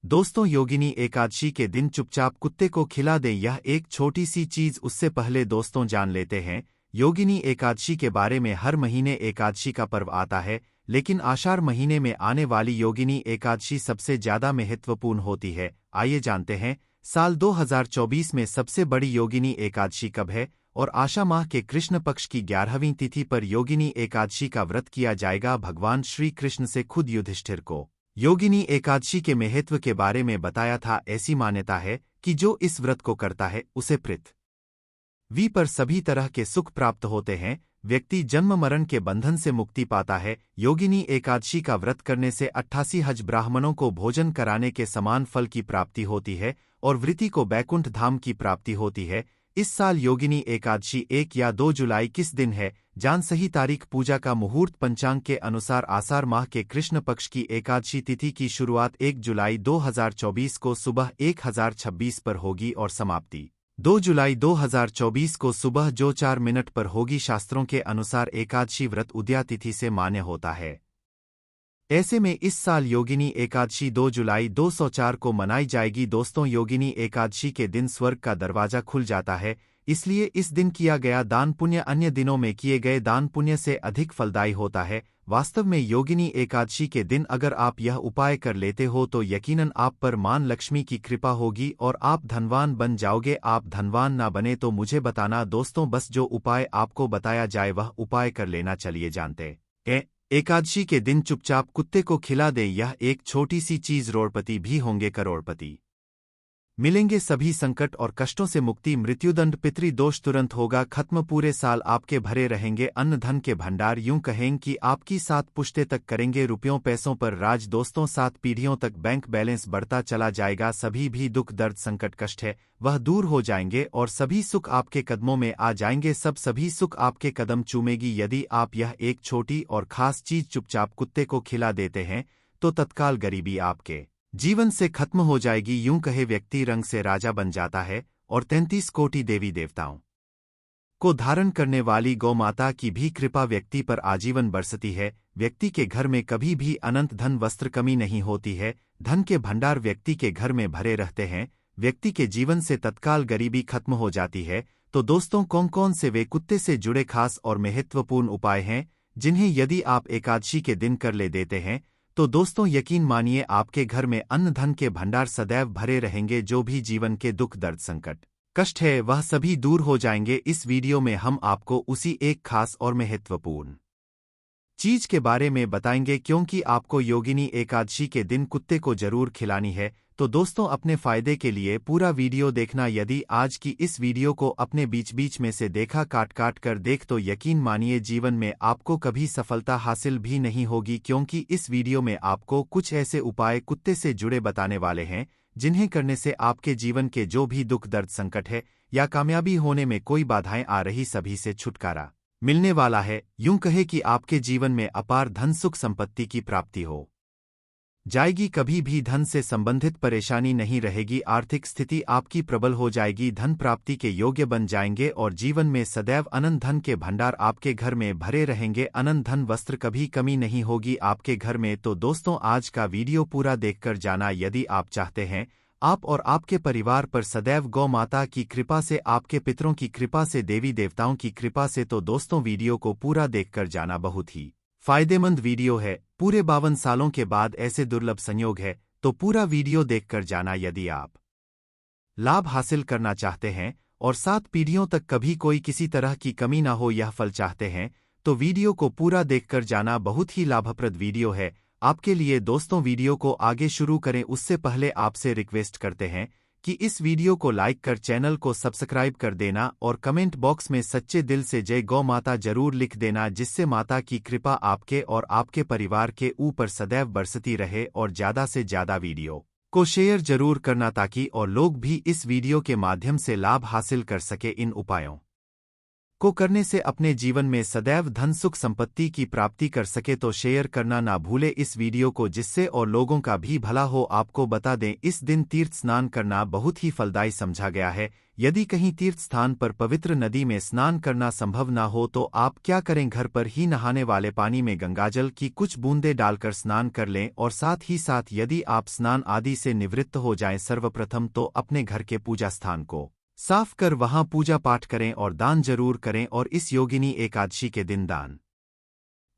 दोस्तों, योगिनी एकादशी के दिन चुपचाप कुत्ते को खिला दें, यह एक छोटी सी चीज। उससे पहले दोस्तों जान लेते हैं योगिनी एकादशी के बारे में। हर महीने एकादशी का पर्व आता है, लेकिन आषाढ़ महीने में आने वाली योगिनी एकादशी सबसे ज्यादा महत्वपूर्ण होती है। आइए जानते हैं साल 2024 में सबसे बड़ी योगिनी एकादशी कब है और आषाढ़ माह के कृष्ण पक्ष की 11वीं तिथि पर योगिनी एकादशी का व्रत किया जाएगा। भगवान श्री कृष्ण से खुद युधिष्ठिर को योगिनी एकादशी के महत्व के बारे में बताया था। ऐसी मान्यता है कि जो इस व्रत को करता है उसे पृथ्वी पर सभी तरह के सुख प्राप्त होते हैं। व्यक्ति जन्म मरण के बंधन से मुक्ति पाता है। योगिनी एकादशी का व्रत करने से 88 हज ब्राह्मणों को भोजन कराने के समान फल की प्राप्ति होती है और वृत्ति को बैकुंठ धाम की प्राप्ति होती है। इस साल योगिनी एकादशी 1 या 2 जुलाई किस दिन है, जान सही तारीख। पूजा का मुहूर्त पंचांग के अनुसार आषाढ़ माह के कृष्ण पक्ष की एकादशी तिथि की शुरुआत 1 जुलाई 2024 को सुबह 1026 पर होगी और समाप्ति 2 जुलाई 2024 को सुबह जो 4 मिनट पर होगी। शास्त्रों के अनुसार एकादशी व्रत उदया तिथि से मान्य होता है। ऐसे में इस साल योगिनी एकादशी 2 जुलाई 204 को मनाई जाएगी। दोस्तों, योगिनी एकादशी के दिन स्वर्ग का दरवाजा खुल जाता है, इसलिए इस दिन किया गया दान पुण्य अन्य दिनों में किए गए दान पुण्य से अधिक फलदायी होता है। वास्तव में योगिनी एकादशी के दिन अगर आप यह उपाय कर लेते हो तो यकीनन आप पर मां लक्ष्मी की कृपा होगी और आप धनवान बन जाओगे। आप धनवान ना बने तो मुझे बताना दोस्तों, बस जो उपाय आपको बताया जाए वह उपाय कर लेना। चलिए जानते हैं। एकादशी के दिन चुपचाप कुत्ते को खिला दें, यह एक छोटी सी चीज। रोड़पति भी होंगे करोड़पति, मिलेंगे सभी संकट और कष्टों से मुक्ति। मृत्युदंड पितृदोष तुरंत होगा खत्म। पूरे साल आपके भरे रहेंगे अन्न धन के भंडार। यूं कहें कि आपकी 7 पुश्ते तक करेंगे रुपयों पैसों पर राज। दोस्तों, 7 पीढ़ियों तक बैंक बैलेंस बढ़ता चला जाएगा। सभी भी दुख दर्द संकट कष्ट है वह दूर हो जाएंगे और सभी सुख आपके कदमों में आ जाएंगे। सभी सुख आपके कदम चूमेगी। यदि आप यह एक छोटी और खास चीज चुपचाप कुत्ते को खिला देते हैं तो तत्काल गरीबी आपके जीवन से खत्म हो जाएगी। यूं कहे व्यक्ति रंग से राजा बन जाता है और 33 कोटि देवी देवताओं को धारण करने वाली गौ माता की भी कृपा व्यक्ति पर आजीवन बरसती है। व्यक्ति के घर में कभी भी अनंत धन वस्त्र कमी नहीं होती है। धन के भंडार व्यक्ति के घर में भरे रहते हैं। व्यक्ति के जीवन से तत्काल गरीबी खत्म हो जाती है। तो दोस्तों, कौन कौन से वे कुत्ते से जुड़े खास और महत्वपूर्ण उपाय हैं जिन्हें यदि आप एकादशी के दिन कर ले देते हैं तो दोस्तों यकीन मानिए आपके घर में अन्न धन के भंडार सदैव भरे रहेंगे। जो भी जीवन के दुख दर्द संकट कष्ट है वह सभी दूर हो जाएंगे। इस वीडियो में हम आपको उसी एक खास और महत्वपूर्ण चीज के बारे में बताएंगे, क्योंकि आपको योगिनी एकादशी के दिन कुत्ते को जरूर खिलानी है। तो दोस्तों, अपने फायदे के लिए पूरा वीडियो देखना। यदि आज की इस वीडियो को अपने बीच बीच में से देखा काट काट कर देख तो यकीन मानिए जीवन में आपको कभी सफलता हासिल भी नहीं होगी, क्योंकि इस वीडियो में आपको कुछ ऐसे उपाय कुत्ते से जुड़े बताने वाले हैं जिन्हें करने से आपके जीवन के जो भी दुख दर्द संकट है या कामयाबी होने में कोई बाधाएं आ रही सभी से छुटकारा मिलने वाला है। यूं कहे कि आपके जीवन में अपार धन सुख संपत्ति की प्राप्ति हो जाएगी। कभी भी धन से संबंधित परेशानी नहीं रहेगी। आर्थिक स्थिति आपकी प्रबल हो जाएगी। धन प्राप्ति के योग्य बन जाएंगे और जीवन में सदैव अनंत धन के भंडार आपके घर में भरे रहेंगे। अनंत धन वस्त्र कभी कमी नहीं होगी आपके घर में। तो दोस्तों, आज का वीडियो पूरा देखकर जाना। यदि आप चाहते हैं आप और आपके परिवार पर सदैव गौ माता की कृपा से, आपके पितरों की कृपा से, देवी देवताओं की कृपा से, तो दोस्तों वीडियो को पूरा देखकर जाना। बहुत ही फायदेमंद वीडियो है। पूरे 52 सालों के बाद ऐसे दुर्लभ संयोग है, तो पूरा वीडियो देखकर जाना। यदि आप लाभ हासिल करना चाहते हैं और 7 पीढ़ियों तक कभी कोई किसी तरह की कमी ना हो, यह फल चाहते हैं, तो वीडियो को पूरा देखकर जाना। बहुत ही लाभप्रद वीडियो है आपके लिए। दोस्तों, वीडियो को आगे शुरू करें उससे पहले आपसे रिक्वेस्ट करते हैं कि इस वीडियो को लाइक कर चैनल को सब्सक्राइब कर देना और कमेंट बॉक्स में सच्चे दिल से जय गौ माता जरूर लिख देना, जिससे माता की कृपा आपके और आपके परिवार के ऊपर सदैव बरसती रहे। और ज्यादा से ज्यादा वीडियो को शेयर जरूर करना ताकि और लोग भी इस वीडियो के माध्यम से लाभ हासिल कर सके इन उपायों को करने से अपने जीवन में सदैव धन सुख संपत्ति की प्राप्ति कर सके तो शेयर करना ना भूले इस वीडियो को, जिससे और लोगों का भी भला हो। आपको बता दें, इस दिन तीर्थ स्नान करना बहुत ही फलदायी समझा गया है। यदि कहीं तीर्थ स्थान पर पवित्र नदी में स्नान करना संभव ना हो तो आप क्या करें, घर पर ही नहाने वाले पानी में गंगाजल की कुछ बूंदें डालकर स्नान कर लें। और साथ ही साथ यदि आप स्नान आदि से निवृत्त हो जाएं, सर्वप्रथम तो अपने घर के पूजा स्थान को साफ कर वहां पूजा पाठ करें और दान जरूर करें। और इस योगिनी एकादशी के दिन दान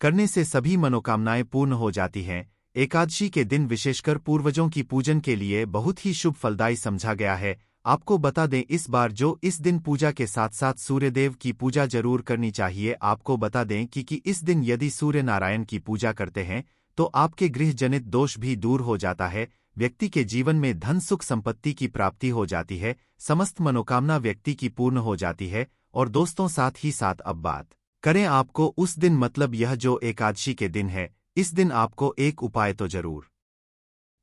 करने से सभी मनोकामनाएं पूर्ण हो जाती हैं। एकादशी के दिन विशेषकर पूर्वजों की पूजन के लिए बहुत ही शुभ फलदायी समझा गया है। आपको बता दें, इस बार जो इस दिन पूजा के साथ साथ सूर्यदेव की पूजा जरूर करनी चाहिए। आपको बता दें कि इस दिन यदि सूर्य नारायण की पूजा करते हैं तो आपके गृह जनित दोष भी दूर हो जाता है। व्यक्ति के जीवन में धन सुख संपत्ति की प्राप्ति हो जाती है, समस्त मनोकामना व्यक्ति की पूर्ण हो जाती है। और दोस्तों, साथ ही साथ अब बात करें आपको उस दिन, मतलब यह जो एकादशी के दिन है, इस दिन आपको एक उपाय तो जरूर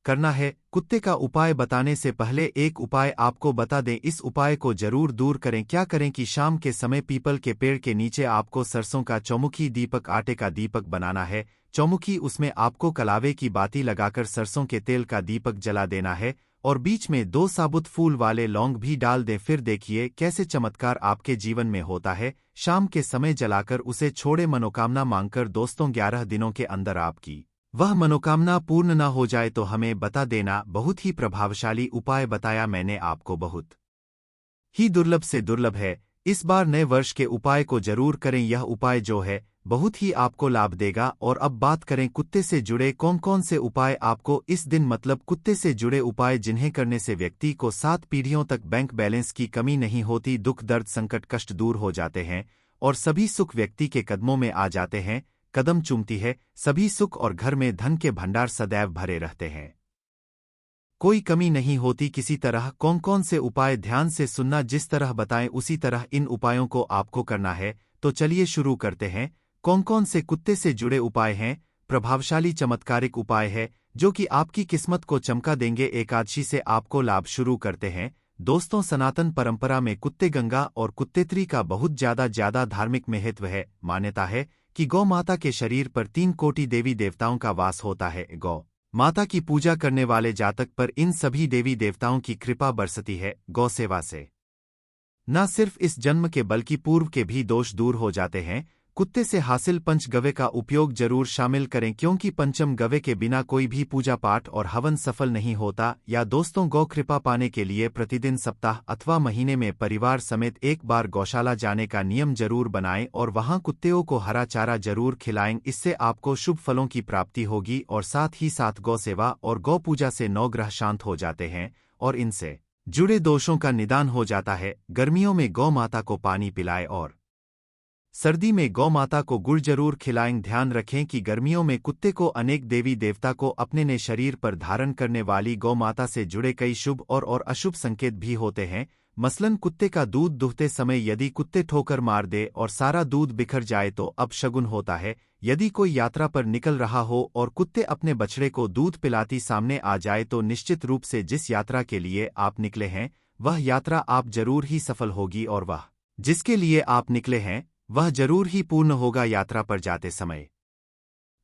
करना है। कुत्ते का उपाय बताने से पहले एक उपाय आपको बता दें, इस उपाय को जरूर दूर करें। क्या करें कि शाम के समय पीपल के पेड़ के नीचे आपको सरसों का चौमुखी दीपक, आटे का दीपक बनाना है। चौमुखी, उसमें आपको कलावे की बाती लगाकर सरसों के तेल का दीपक जला देना है और बीच में 2 साबुत फूल वाले लौंग भी डाल दें। फिर देखिए कैसे चमत्कार आपके जीवन में होता है। शाम के समय जलाकर उसे छोड़े, मनोकामना मांगकर। दोस्तों, 11 दिनों के अंदर आपकी वह मनोकामना पूर्ण न हो जाए तो हमें बता देना। बहुत ही प्रभावशाली उपाय बताया मैंने आपको, बहुत ही दुर्लभ से दुर्लभ है। इस बार नए वर्ष के उपाय को जरूर करें। यह उपाय जो है बहुत ही आपको लाभ देगा। और अब बात करें कुत्ते से जुड़े कौन कौन से उपाय आपको इस दिन, मतलब कुत्ते से जुड़े उपाय जिन्हें करने से व्यक्ति को 7 पीढ़ियों तक बैंक बैलेंस की कमी नहीं होती, दुख दर्द संकट कष्ट दूर हो जाते हैं और सभी सुख व्यक्ति के कदमों में आ जाते हैं, कदम चूमती है सभी सुख और घर में धन के भंडार सदैव भरे रहते हैं, कोई कमी नहीं होती किसी तरह। कौन कौन से उपाय ध्यान से सुनना, जिस तरह बताएं उसी तरह इन उपायों को आपको करना है। तो चलिए शुरू करते हैं। कौन कौन से कुत्ते से जुड़े उपाय हैं? प्रभावशाली चमत्कारिक उपाय है जो कि आपकी किस्मत को चमका देंगे। एकादशी से आपको लाभ शुरू करते हैं। दोस्तों, सनातन परंपरा में कुत्ते गंगा और कुत्तेत्री का बहुत ज्यादा धार्मिक महत्व है। मान्यता है कि गौ माता के शरीर पर 3 कोटि देवी देवताओं का वास होता है। गौ माता की पूजा करने वाले जातक पर इन सभी देवी देवताओं की कृपा बरसती है। गौ सेवा से न सिर्फ इस जन्म के बल्कि पूर्व के भी दोष दूर हो जाते हैं। कुत्ते से हासिल पंच गव्य का उपयोग जरूर शामिल करें, क्योंकि पंचम गव्य के बिना कोई भी पूजा पाठ और हवन सफल नहीं होता। या दोस्तों, गौ कृपा पाने के लिए प्रतिदिन, सप्ताह अथवा महीने में परिवार समेत एक बार गौशाला जाने का नियम जरूर बनाएं और वहां कुत्तेओं को हरा चारा जरूर खिलाएं। इससे आपको शुभ फलों की प्राप्ति होगी। और साथ ही साथ गौ सेवा और गौ पूजा से 9 ग्रह शांत हो जाते हैं और इनसे जुड़े दोषों का निदान हो जाता है। गर्मियों में गौ माता को पानी पिलाएं और सर्दी में गौ माता को गुड़ जरूर खिलाएं। ध्यान रखें कि गर्मियों में कुत्ते को अनेक देवी देवता को अपने ने शरीर पर धारण करने वाली गौ माता से जुड़े कई शुभ और अशुभ संकेत भी होते हैं। मसलन कुत्ते का दूध दुहते समय यदि कुत्ते ठोकर मार दे और सारा दूध बिखर जाए तो अपशगुन होता है। यदि कोई यात्रा पर निकल रहा हो और कुत्ते अपने बछड़े को दूध पिलाती सामने आ जाए तो निश्चित रूप से जिस यात्रा के लिए आप निकले हैं वह यात्रा आप जरूर ही सफल होगी और वह जिसके लिए आप निकले हैं वह जरूर ही पूर्ण होगा। यात्रा पर जाते समय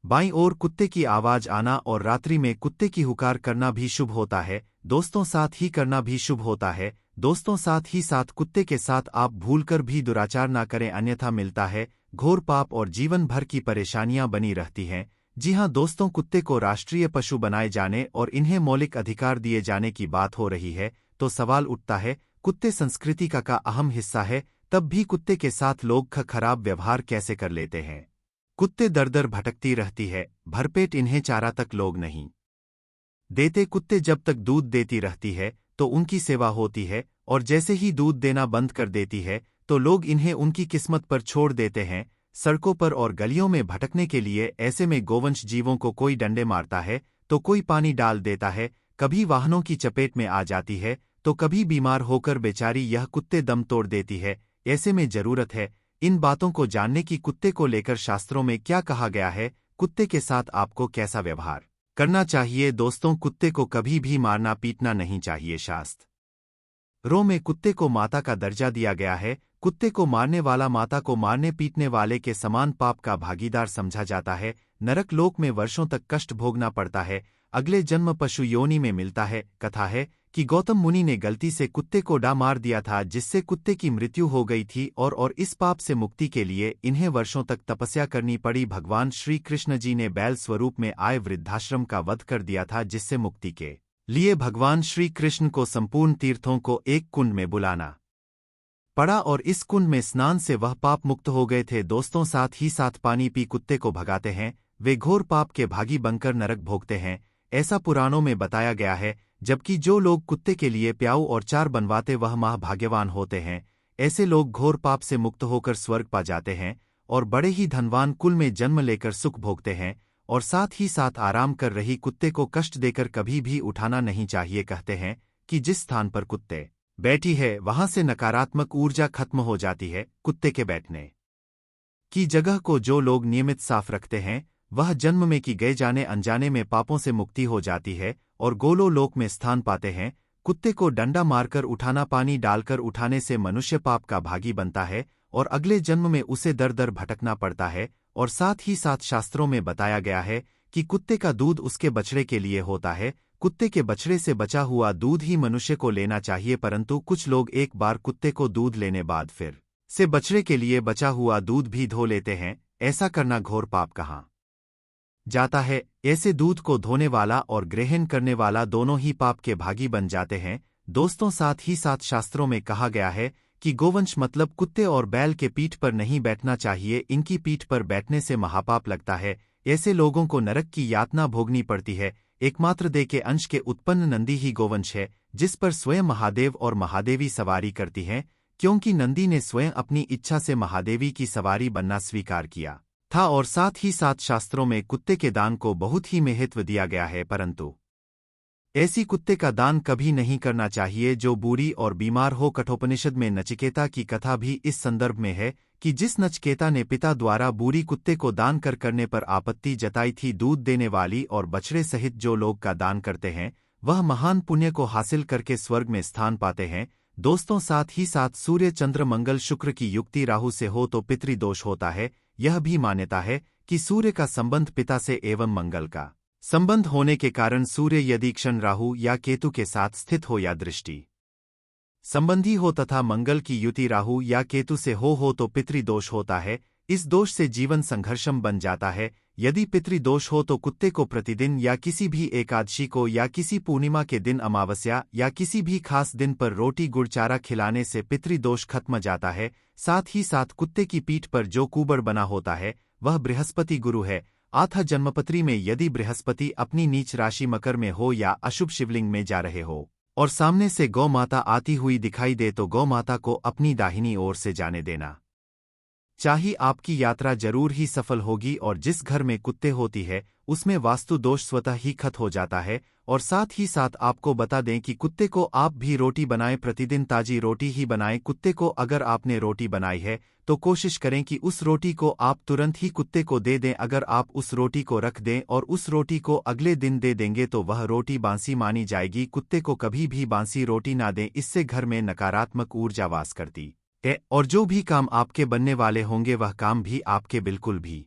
बाईं ओर कुत्ते की आवाज आना और रात्रि में कुत्ते की हुकार करना भी शुभ होता है। दोस्तों, साथ ही करना भी शुभ होता है। दोस्तों, साथ ही साथ कुत्ते के साथ आप भूलकर भी दुराचार ना करें, अन्यथा मिलता है घोर पाप और जीवन भर की परेशानियां बनी रहती हैं। जी हां दोस्तों, कुत्ते को राष्ट्रीय पशु बनाए जाने और इन्हें मौलिक अधिकार दिए जाने की बात हो रही है तो सवाल उठता है, कुत्ते संस्कृति का अहम हिस्सा है, तब भी कुत्ते के साथ लोग खराब व्यवहार कैसे कर लेते हैं? कुत्ते दर दर भटकती रहती है, भरपेट इन्हें चारा तक लोग नहीं देते। कुत्ते जब तक दूध देती रहती है तो उनकी सेवा होती है और जैसे ही दूध देना बंद कर देती है तो लोग इन्हें उनकी किस्मत पर छोड़ देते हैं, सड़कों पर और गलियों में भटकने के लिए। ऐसे में गोवंश जीवों को कोई डंडे मारता है तो कोई पानी डाल देता है, कभी वाहनों की चपेट में आ जाती है तो कभी बीमार होकर बेचारी यह कुत्ते दम तोड़ देती है। ऐसे में जरूरत है इन बातों को जानने की कुत्ते को लेकर शास्त्रों में क्या कहा गया है, कुत्ते के साथ आपको कैसा व्यवहार करना चाहिए। दोस्तों, कुत्ते को कभी भी मारना पीटना नहीं चाहिए। शास्त्र रो में कुत्ते को माता का दर्जा दिया गया है। कुत्ते को मारने वाला माता को मारने पीटने वाले के समान पाप का भागीदार समझा जाता है। नरक लोक में वर्षों तक कष्ट भोगना पड़ता है। अगले जन्म पशु योनि में मिलता है। कथा है कि गौतम मुनि ने गलती से कुत्ते को डा मार दिया था, जिससे कुत्ते की मृत्यु हो गई थी और इस पाप से मुक्ति के लिए इन्हें वर्षों तक तपस्या करनी पड़ी। भगवान श्री कृष्ण जी ने बैल स्वरूप में आए वृद्धाश्रम का वध कर दिया था, जिससे मुक्ति के लिए भगवान श्री कृष्ण को संपूर्ण तीर्थों को एक कुंड में बुलाना पड़ा और इस कुंड में स्नान से वह पाप मुक्त हो गए थे। दोस्तों, साथ ही साथ पानी पी कुत्ते को भगाते हैं, वे घोर पाप के भागी बनकर नरक भोगते हैं, ऐसा पुराणों में बताया गया है। जबकि जो लोग कुत्ते के लिए प्याऊ और चार बनवाते वह महाभाग्यवान होते हैं। ऐसे लोग घोर पाप से मुक्त होकर स्वर्ग पा जाते हैं और बड़े ही धनवान कुल में जन्म लेकर सुख भोगते हैं। और साथ ही साथ आराम कर रही कुत्ते को कष्ट देकर कभी भी उठाना नहीं चाहिए। कहते हैं कि जिस स्थान पर कुत्ते बैठी है वहां से नकारात्मक ऊर्जा खत्म हो जाती है। कुत्ते के बैठने की जगह को जो लोग नियमित साफ रखते हैं वह जन्म में की गए जाने अनजाने में पापों से मुक्ति हो जाती है और गोलो लोक में स्थान पाते हैं। कुत्ते को डंडा मारकर उठाना, पानी डालकर उठाने से मनुष्य पाप का भागी बनता है और अगले जन्म में उसे दर दर भटकना पड़ता है। और साथ ही साथ शास्त्रों में बताया गया है कि कुत्ते का दूध उसके बछड़े के लिए होता है। कुत्ते के बछड़े से बचा हुआ दूध ही मनुष्य को लेना चाहिए, परंतु कुछ लोग एक बार कुत्ते को दूध लेने बाद फिर से बछड़े के लिए बचा हुआ दूध भी धो लेते हैं। ऐसा करना घोर पाप कहा जाता है। ऐसे दूध को धोने वाला और ग्रहण करने वाला दोनों ही पाप के भागी बन जाते हैं। दोस्तों, साथ ही साथ शास्त्रों में कहा गया है कि गोवंश मतलब कुत्ते और बैल के पीठ पर नहीं बैठना चाहिए, इनकी पीठ पर बैठने से महापाप लगता है। ऐसे लोगों को नरक की यातना भोगनी पड़ती है। एकमात्र देह के अंश के उत्पन्न नंदी ही गोवंश है, जिस पर स्वयं महादेव और महादेवी सवारी करती हैं, क्योंकि नंदी ने स्वयं अपनी इच्छा से महादेवी की सवारी बनना स्वीकार किया था। और साथ ही साथ शास्त्रों में कुत्ते के दान को बहुत ही महत्व दिया गया है, परंतु ऐसी कुत्ते का दान कभी नहीं करना चाहिए जो बूढ़ी और बीमार हो। कठोपनिषद में नचिकेता की कथा भी इस संदर्भ में है कि जिस नचिकेता ने पिता द्वारा बूढ़ी कुत्ते को दान करने पर आपत्ति जताई थी, दूध देने वाली और बछड़े सहित जो लोग का दान करते हैं वह महान पुण्य को हासिल करके स्वर्ग में स्थान पाते हैं। दोस्तों, साथ ही साथ सूर्य चंद्र मंगल शुक्र की युक्ति राहु से हो तो पितृदोष होता है। यह भी मान्यता है कि सूर्य का संबंध पिता से एवं मंगल का संबंध होने के कारण सूर्य यदि क्षण राहु या केतु के साथ स्थित हो या दृष्टि संबंधी हो तथा मंगल की युति राहु या केतु से हो तो पितृदोष होता है। इस दोष से जीवन संघर्षम बन जाता है। यदि पितृदोष हो तो कुत्ते को प्रतिदिन या किसी भी एकादशी को या किसी पूर्णिमा के दिन, अमावस्या या किसी भी खास दिन पर रोटी गुड़ चारा खिलाने से पितृदोष खत्म जाता है। साथ ही साथ कुत्ते की पीठ पर जो कुबड़ बना होता है वह बृहस्पति गुरु है। आथा जन्मपत्री में यदि बृहस्पति अपनी नीच राशि मकर में हो या अशुभ शिवलिंग में जा रहे हो और सामने से गौ माता आती हुई दिखाई दे तो गौ माता को अपनी दाहिनी ओर से जाने देना चाहिए। आपकी यात्रा जरूर ही सफल होगी और जिस घर में कुत्ते होती है उसमें वास्तु दोष स्वतः ही खत्म हो जाता है। और साथ ही साथ आपको बता दें कि कुत्ते को आप भी रोटी बनाएं, प्रतिदिन ताजी रोटी ही बनाएं। कुत्ते को अगर आपने रोटी बनाई है तो कोशिश करें कि उस रोटी को आप तुरंत ही कुत्ते को दे दें। अगर आप उस रोटी को रख दें और उस रोटी को अगले दिन दे देंगे तो वह रोटी बासी मानी जाएगी। कुत्ते को कभी भी बासी रोटी ना दें, इससे घर में नकारात्मक ऊर्जा वास करती है और जो भी काम आपके बनने वाले होंगे वह काम भी आपके बिल्कुल भी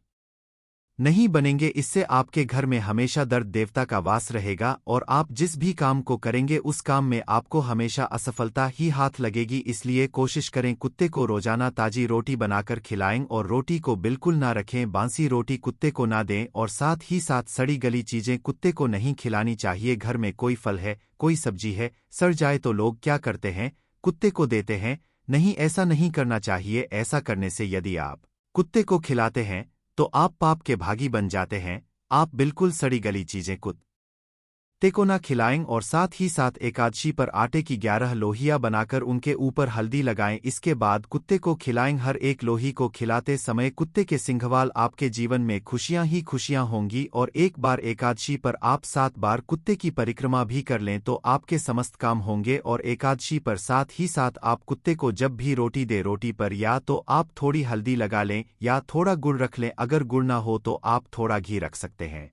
नहीं बनेंगे। इससे आपके घर में हमेशा दर्द देवता का वास रहेगा और आप जिस भी काम को करेंगे उस काम में आपको हमेशा असफलता ही हाथ लगेगी। इसलिए कोशिश करें कुत्ते को रोजाना ताजी रोटी बनाकर खिलाएं और रोटी को बिल्कुल ना रखें, बासी रोटी कुत्ते को ना दें। और साथ ही साथ सड़ी गली चीजें कुत्ते को नहीं खिलानी चाहिए। घर में कोई फल है, कोई सब्जी है, सड़ जाए तो लोग क्या करते हैं, कुत्ते को देते हैं। नहीं, ऐसा नहीं करना चाहिए। ऐसा करने से यदि आप कुत्ते को खिलाते हैं तो आप पाप के भागी बन जाते हैं। आप बिल्कुल सड़ी गली चीजें कुत्ते को न खिलाएं। और साथ ही साथ एकादशी पर आटे की 11 लोहियां बनाकर उनके ऊपर हल्दी लगाएं, इसके बाद कुत्ते को खिलाएं। हर एक लोही को खिलाते समय कुत्ते के सिंघवाल आपके जीवन में खुशियां ही खुशियां होंगी। और एक बार एकादशी पर आप 7 बार कुत्ते की परिक्रमा भी कर लें तो आपके समस्त काम होंगे। और एकादशी पर साथ ही साथ आप कुत्ते को जब भी रोटी दे, रोटी पर या तो आप थोड़ी हल्दी लगा लें या थोड़ा गुड़ रख लें। अगर गुड़ ना हो तो आप थोड़ा घी रख सकते हैं।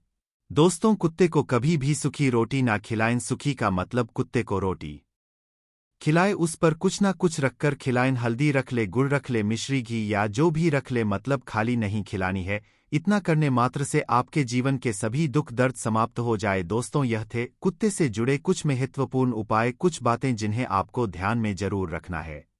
दोस्तों, कुत्ते को कभी भी सूखी रोटी ना खिलाएं। सूखी का मतलब कुत्ते को रोटी खिलाए, उस पर कुछ ना कुछ रखकर खिलाएं। हल्दी रख ले, गुड़ रख ले, मिश्री, घी या जो भी रख ले, मतलब खाली नहीं खिलानी है। इतना करने मात्र से आपके जीवन के सभी दुख दर्द समाप्त हो जाए। दोस्तों, यह थे कुत्ते से जुड़े कुछ महत्वपूर्ण उपाय, कुछ बातें जिन्हें आपको ध्यान में जरूर रखना है।